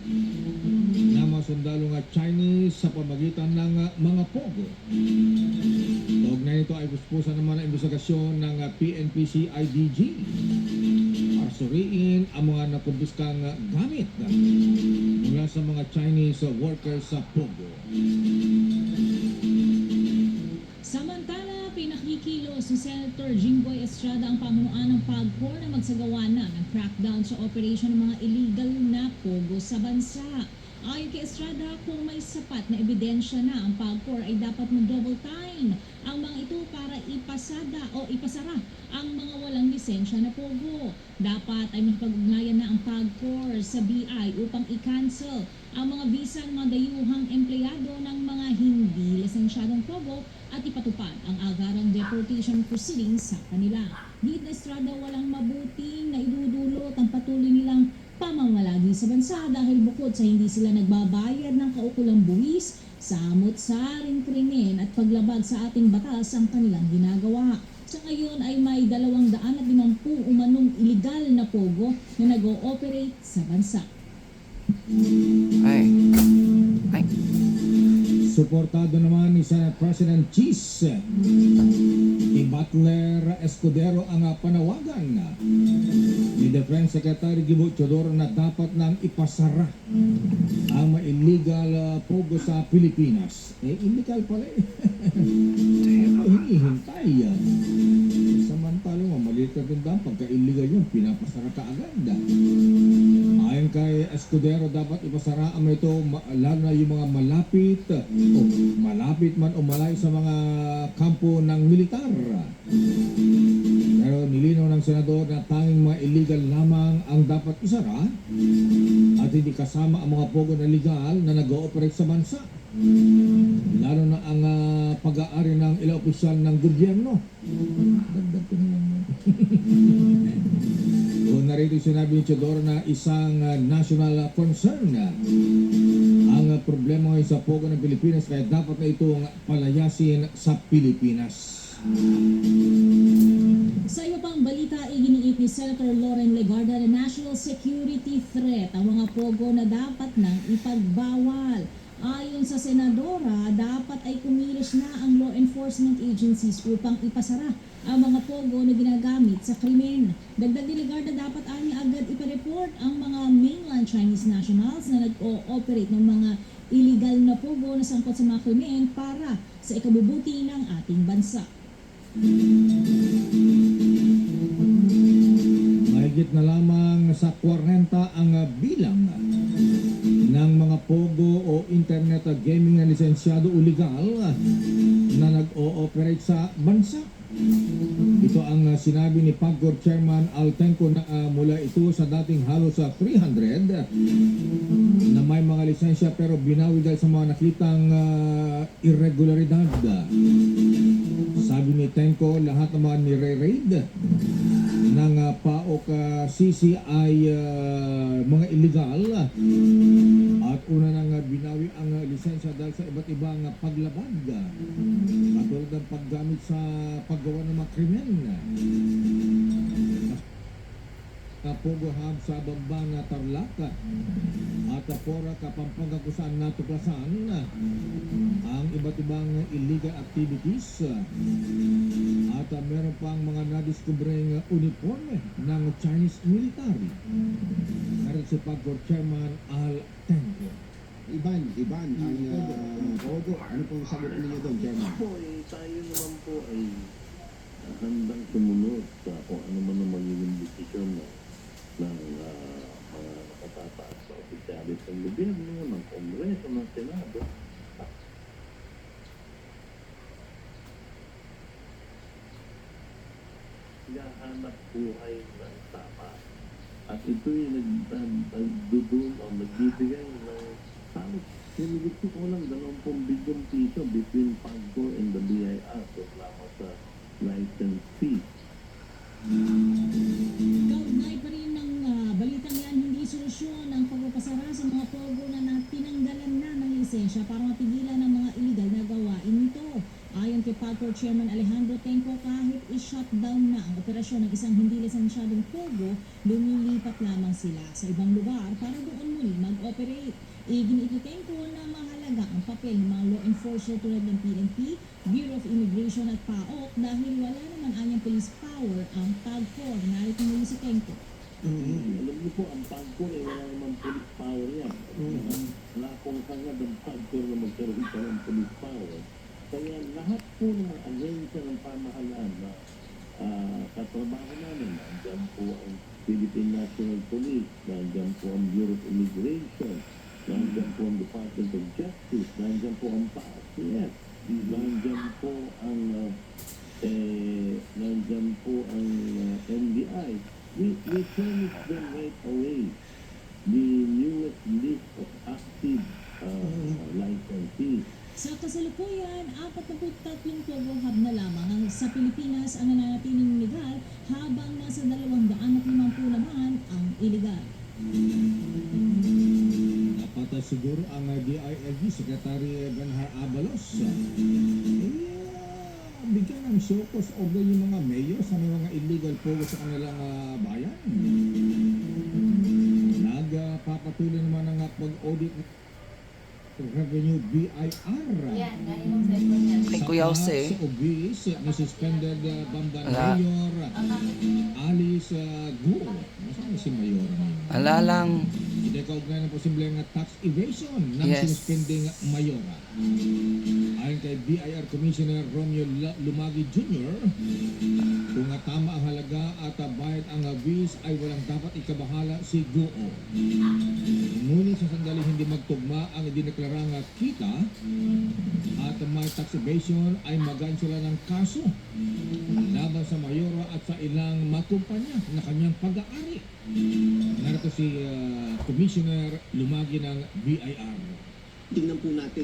ng mga sundalo nga Chinese sa pamagitan ng mga pogo. Kaugnay nito ay puspusan naman ang investigasyon ng PNP-CIDG para suriin ang mga nakumpiskang gamit mula sa mga Chinese workers sa pogo. Samantala, pinakikilos si Senator Jinggoy Estrada ang pamunuan ng PAGCOR na magsagawa na ng crackdown sa operation ng mga illegal na pogo sa bansa. Ayon kay Estrada, kung may sapat na ebidensya na ang PAGCOR ay dapat mag-double time ang mga ito para ipasada o ipasara ang mga walang lisensya na pogo. Dapat ay makipag-ugnayan na ang PAGCOR sa BI upang i-cancel ang mga visa ng mga dayuhang empleyado ng mga hindi lisensyadong pogo at ipatupad ang agarang deportation proceedings sa kanila. Git na Estrada, walang mabuting na idudulot ang patuloy nilang pamamalagi sa bansa dahil bukod sa hindi sila nagbabayad ng kaukulang buwis, samot-saring krimen at paglabag sa ating batas ang kanilang ginagawa. Sa ngayon ay may 250 umanong illegal na pogo na nag-ooperate sa bansa. Ay. Suportado naman ni Senate President Cheese ni Butler Escudero ang panawagan ni Defense Secretary Gibo Chodoro na dapat nang ipasara ang mga illegal pogo sa Pilipinas. Illegal pala hinihintay yan. Samantala maliit na tindahan, pagka-illegal yun, pinapasara ka agad. Ayon kay Escudero, dapat ipasara ang ito lalo na yung mga malapit man o malayo sa mga kampo ng militar. Pero nilinaw ng senador na tanging mga illegal lamang ang dapat isara at hindi kasama ang mga pogo na legal na nag-ooperate sa bansa. Lalo na ang pag-aari ng ilang opisyal ng gobyerno. Dagdag ko naman. O narito sinabi ni Chodoro na isang national concern ang problema ngayon sa pogo ng Pilipinas kaya dapat na itong palayasin sa Pilipinas. Sa iba pang balita, iginiit ni Senator Loren Legarda na national security threat ang mga pogo na dapat nang ipagbawal. Ayon sa senadora, dapat ay kumilos na ang law enforcement agencies upang ipasara ang mga pogo na ginagamit sa krimen. Dagdag ni Legarda, dapat anya agad ipareport ang mga mainland Chinese nationals na nag-ooperate ng mga illegal na pogo na sangkot sa mga krimen para sa ikabubuti ng ating bansa. Mahigit na lamang sa 40 ang bilang ng mga pogo o internet gaming na lisensyado o legal na nag-ooperate sa bansa. Ito ang sinabi ni PAGCOR Chairman Al Tenco na mula ito sa dating halos sa 300 na may mga lisensya pero binawi dahil sa mga nakitang irregularidad. Sabi ni Tenco, lahat ng mga nire-raid ng PAOK CCI mga illegal at una nang binawi ang lisensya dahil sa iba't ibang paglabag katulad ng paggamit sa paggawa ng mga krimen. Pogo Hub sa Bambang Tarlac at Porac, Pampanga kung saan natuklasan ang iba't ibang illegal activities at meron pang mga nadiskubreng uniforme ng Chinese military. Meron si PAGCOR Chairman Al Tenco. Iban, ang pogo. Ano pong sagot ninyo doon, Chairman? Tayo naman po ay handang sumunod sa kung ano man ang magiging desisyon ng mga nakatataas sa opisyalis ng gobyerno, ng Kongreso, ng Senado. Hanap buhay ng tama. At ito'y nagdudul o nagbibigay ng halos hinigit ko lang 20 bilyong piso between PAGCOR and the BIR lamang sa license fee. Kaugnay pa rin ng balitang yan, hindi solusyon ang pagpapasara sa mga pogo na tinanggalan na ng lisensya para mapigilan ng mga illegal na gawain nito. Ayon kay PAGCOR Board Chairman Alejandro Tenco, kahit i-shutdown na ang operasyon ng isang hindi lisensyadong pogo, lumilipat lamang sila sa ibang lugar para doon muli mag-operate. Iginiitenko na mahalaga ang papel ng mga law enforcer tulad ng PNP, Bureau of Immigration at PAOK dahil wala naman anyang police power ang PAG-4. Narito muli si Tenko. Alam niyo po, ang PAGCOR ay wala naman police power yan. Wala akong hangad ang PAGCOR na magkaroon pa ng police power. Kaya lahat po ng mga ahensya ng pamahalaan na katrabaho namin, nandiyan po ang Philippine National Police, nandiyan po ang Bureau of Immigration, nandiyan po ang Department of Justice, nandiyan po ang PACF, nandiyan po ang NBI. We furnish them right away the newest list of active licensees. Sa kasalukuyan, 43 pogo hub na lamang ang sa Pilipinas ang nananatiling legal habang nasa 250 naman ang illegal. Dapat siguro ang DILG Secretary Benhar Abalos bigyan ng sokos o yung mga mayor sa mga illegal pogo sa kanilang bayan. Nagpapatuloy naman ang pag-audit ng Revenue BIR. Yan, dahil yung cellphone niya. Kay Kuya Jose. Sa obis ni suspended Bamban Ala. Mayor Alice Guo. Nasaan si Mayor? Ala lang. Hindi kaugnay ng posibleng tax evasion ng Yes. sinuspending Mayora. Ayon kay BIR Commissioner Romeo Lumagi Jr., kung tama ang halaga at bayad ang bis ay walang dapat ikabahala si Guo. Ngunit sa sandaling hindi magtugma ang dineklarang kita at may tax evasion ay magain sila ng kaso laban sa Mayora at sa ilang makumpanya na kanyang pag-aari. Narito si Commissioner Lumagi ng BIR. Tingnan po natin